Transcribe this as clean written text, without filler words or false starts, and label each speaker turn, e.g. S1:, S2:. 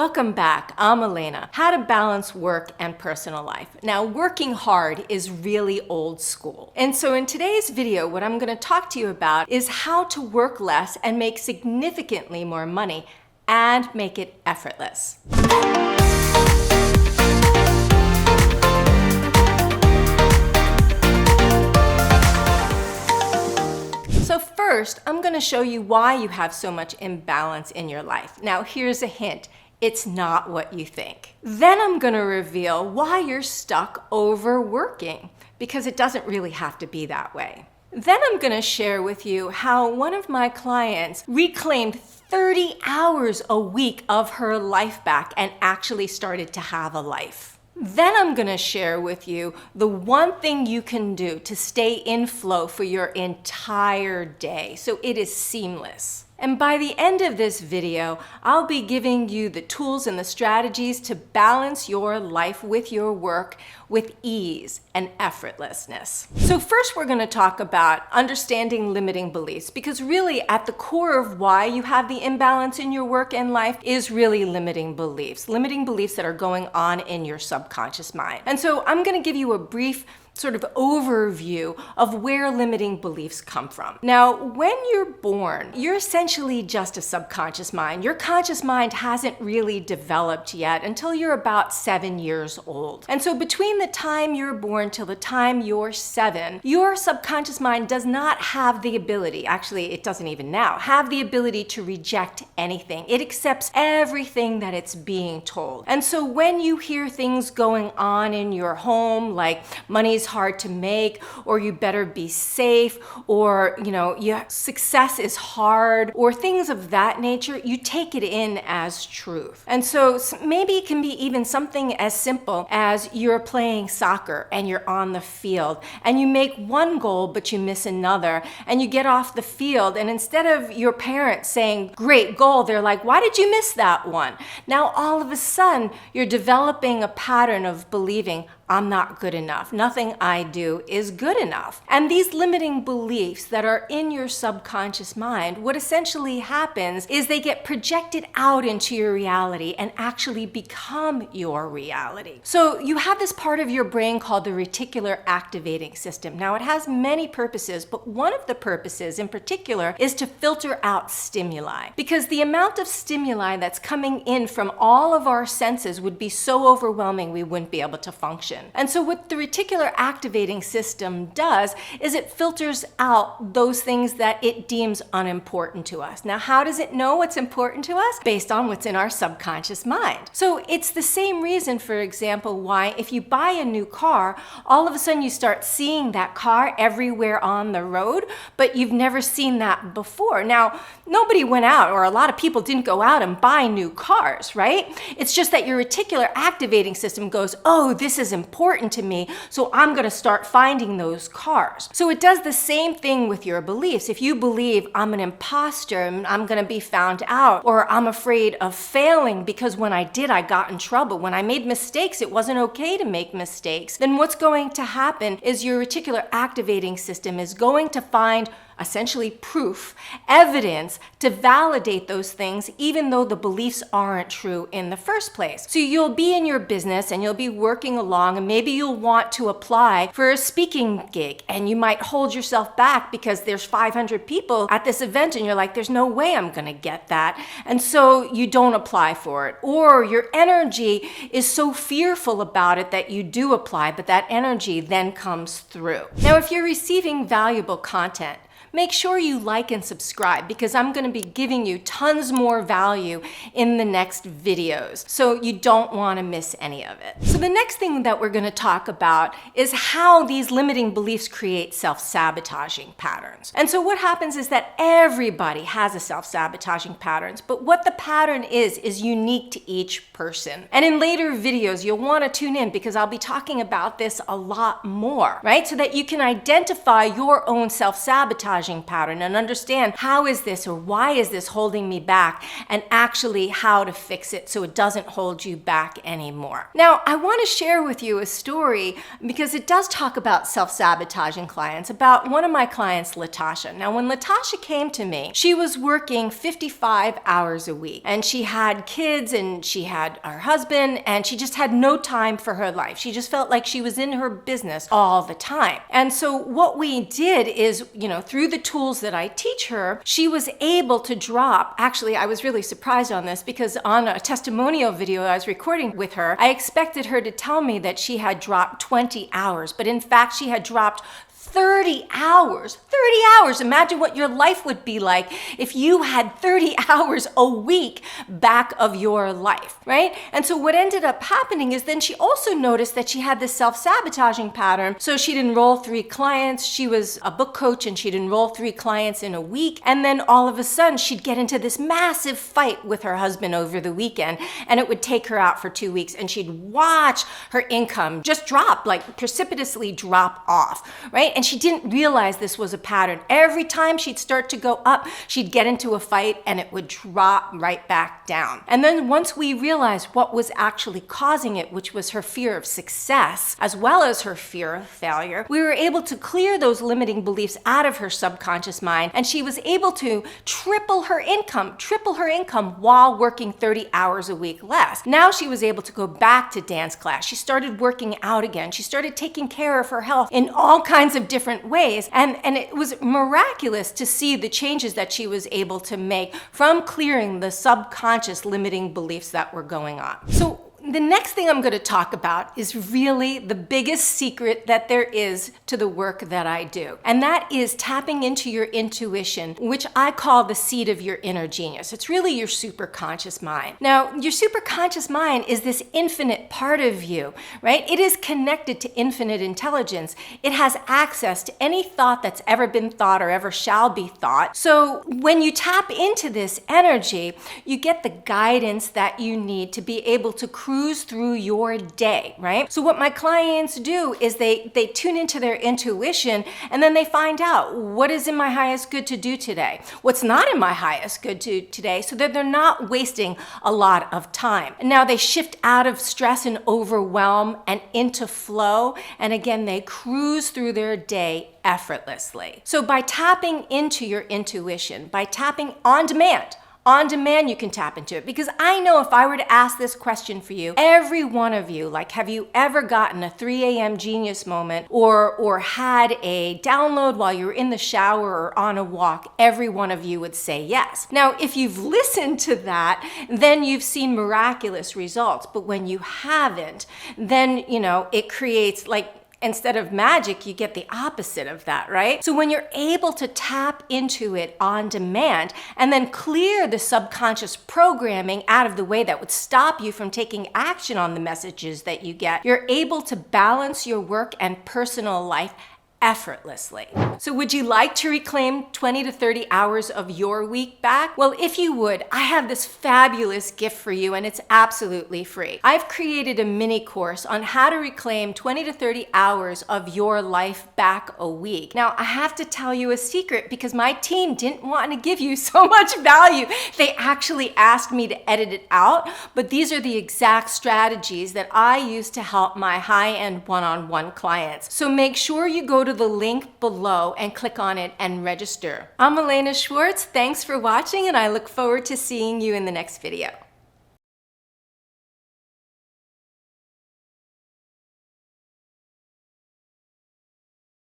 S1: Welcome back. I'm Alaina. How to balance work and personal life. Now, working hard is really old school. And so in today's video, what I'm going to talk to you about is how to work less and make significantly more money and make it effortless. So first, I'm going to show you why you have so much imbalance in your life. Now, here's a hint. It's not what you think. Then I'm going to reveal why you're stuck overworking, because it doesn't really have to be that way. Then I'm going to share with you how one of my clients reclaimed 30 hours a week of her life back and actually started to have a life. Then I'm going to share with you the one thing you can do to stay in flow for your entire day, so it is seamless. And by the end of this video, I'll be giving you the tools and the strategies to balance your life with your work with ease and effortlessness. So first we're going to talk about understanding limiting beliefs, because really at the core of why you have the imbalance in your work and life is really limiting beliefs that are going on in your subconscious mind. And so I'm going to give you a brief sort of overview of where limiting beliefs come from. Now, when you're born, you're essentially just a subconscious mind. Your conscious mind hasn't really developed yet until you're about 7 years old. And so between the time you're born till the time you're 7, your subconscious mind does not have the ability, actually it doesn't even now, have the ability to reject anything. It accepts everything that it's being told. And so when you hear things going on in your home, like money's hard to make, or you better be safe, or your success is hard, or things of that nature, you take it in as truth. And so maybe it can be even something as simple as you're playing soccer and you're on the field and you make one goal but you miss another, and you get off the field and instead of your parents saying great goal, they're like, why did you miss that one? Now all of a sudden you're developing a pattern of believing I'm not good enough. Nothing I do is good enough. And these limiting beliefs that are in your subconscious mind, what essentially happens is they get projected out into your reality and actually become your reality. So you have this part of your brain called the reticular activating system. Now it has many purposes, but one of the purposes in particular is to filter out stimuli, because the amount of stimuli that's coming in from all of our senses would be so overwhelming we wouldn't be able to function. And so what the reticular activating system does is it filters out those things that it deems unimportant to us. Now, how does it know what's important to us? Based on what's in our subconscious mind. So it's the same reason, for example, why if you buy a new car, all of a sudden you start seeing that car everywhere on the road, but you've never seen that before. Now, nobody went out, or a lot of people didn't go out and buy new cars, right? It's just that your reticular activating system goes, oh, this is important to me, so I'm going to start finding those cars. So it does the same thing with your beliefs. If you believe I'm an imposter and I'm going to be found out, or I'm afraid of failing because when I did, I got in trouble. When I made mistakes, it wasn't okay to make mistakes. Then what's going to happen is your reticular activating system is going to find essentially proof, evidence to validate those things, even though the beliefs aren't true in the first place. So you'll be in your business and you'll be working along, and maybe you'll want to apply for a speaking gig, and you might hold yourself back because there's 500 people at this event and you're like, there's no way I'm gonna get that. And so you don't apply for it. Or your energy is so fearful about it that you do apply, but that energy then comes through. Now, if you're receiving valuable content, make sure you like and subscribe, because I'm going to be giving you tons more value in the next videos. So you don't want to miss any of it. So the next thing that we're going to talk about is how these limiting beliefs create self-sabotaging patterns. And so what happens is that everybody has a self-sabotaging patterns, but what the pattern is unique to each person. And in later videos, you'll want to tune in, because I'll be talking about this a lot more, right? So that you can identify your own self-sabotage self-sabotaging pattern and understand how is this or why is this holding me back, and actually how to fix it so it doesn't hold you back anymore. Now, I want to share with you a story because it does talk about self-sabotaging clients, about one of my clients, Latasha. Now, when Latasha came to me, she was working 55 hours a week, and she had kids and she had her husband, and she just had no time for her life. She just felt like she was in her business all the time. And so what we did is, through the tools that I teach her, she was able to drop. Actually, I was really surprised on this because on a testimonial video I was recording with her, I expected her to tell me that she had dropped 20 hours, but in fact, she had dropped 30 hours. 30 hours. Imagine what your life would be like if you had 30 hours a week back of your life, right? And so what ended up happening is then she also noticed that she had this self-sabotaging pattern. So she'd enroll 3 clients. She was a book coach and she'd enroll 3 clients in a week. And then all of a sudden she'd get into this massive fight with her husband over the weekend, and it would take her out for 2 weeks, and she'd watch her income just drop, like precipitously drop off, right? And she didn't realize this was a pattern. Every time she'd start to go up, she'd get into a fight and it would drop right back down. And then once we realized what was actually causing it, which was her fear of success, as well as her fear of failure, we were able to clear those limiting beliefs out of her subconscious mind, and she was able to triple her income while working 30 hours a week less. Now she was able to go back to dance class. She started working out again. She started taking care of her health in all kinds of different ways. And it was miraculous to see the changes that she was able to make from clearing the subconscious limiting beliefs that were going on. So the next thing I'm going to talk about is really the biggest secret that there is to the work that I do. And that is tapping into your intuition, which I call the seat of your inner genius. It's really your superconscious mind. Now, your superconscious mind is this infinite part of you, right? It is connected to infinite intelligence. It has access to any thought that's ever been thought or ever shall be thought. So when you tap into this energy, you get the guidance that you need to be able to cruise through your day, right? So what my clients do is they tune into their intuition, and then they find out what is in my highest good to do today, what's not in my highest good to today, so that they're not wasting a lot of time. And now they shift out of stress and overwhelm and into flow, and again, they cruise through their day effortlessly. So by tapping into your intuition, by tapping on demand, you can tap into it, because I know if I were to ask this question for you, every one of you, like, have you ever gotten a 3 a.m. genius moment or had a download while you were in the shower or on a walk? Every one of you would say yes. Now, if you've listened to that, then you've seen miraculous results. But when you haven't, then, it creates instead of magic, you get the opposite of that, right? So when you're able to tap into it on demand and then clear the subconscious programming out of the way that would stop you from taking action on the messages that you get, you're able to balance your work and personal life effortlessly. So would you like to reclaim 20 to 30 hours of your week back? Well, if you would, I have this fabulous gift for you, and it's absolutely free. I've created a mini course on how to reclaim 20 to 30 hours of your life back a week. Now, I have to tell you a secret, because my team didn't want to give you so much value. They actually asked me to edit it out, but these are the exact strategies that I use to help my high-end one-on-one clients. So make sure you go to the link below and click on it and register. I'm Alaina Schwartz. Thanks for watching, and I look forward to seeing you in the next video.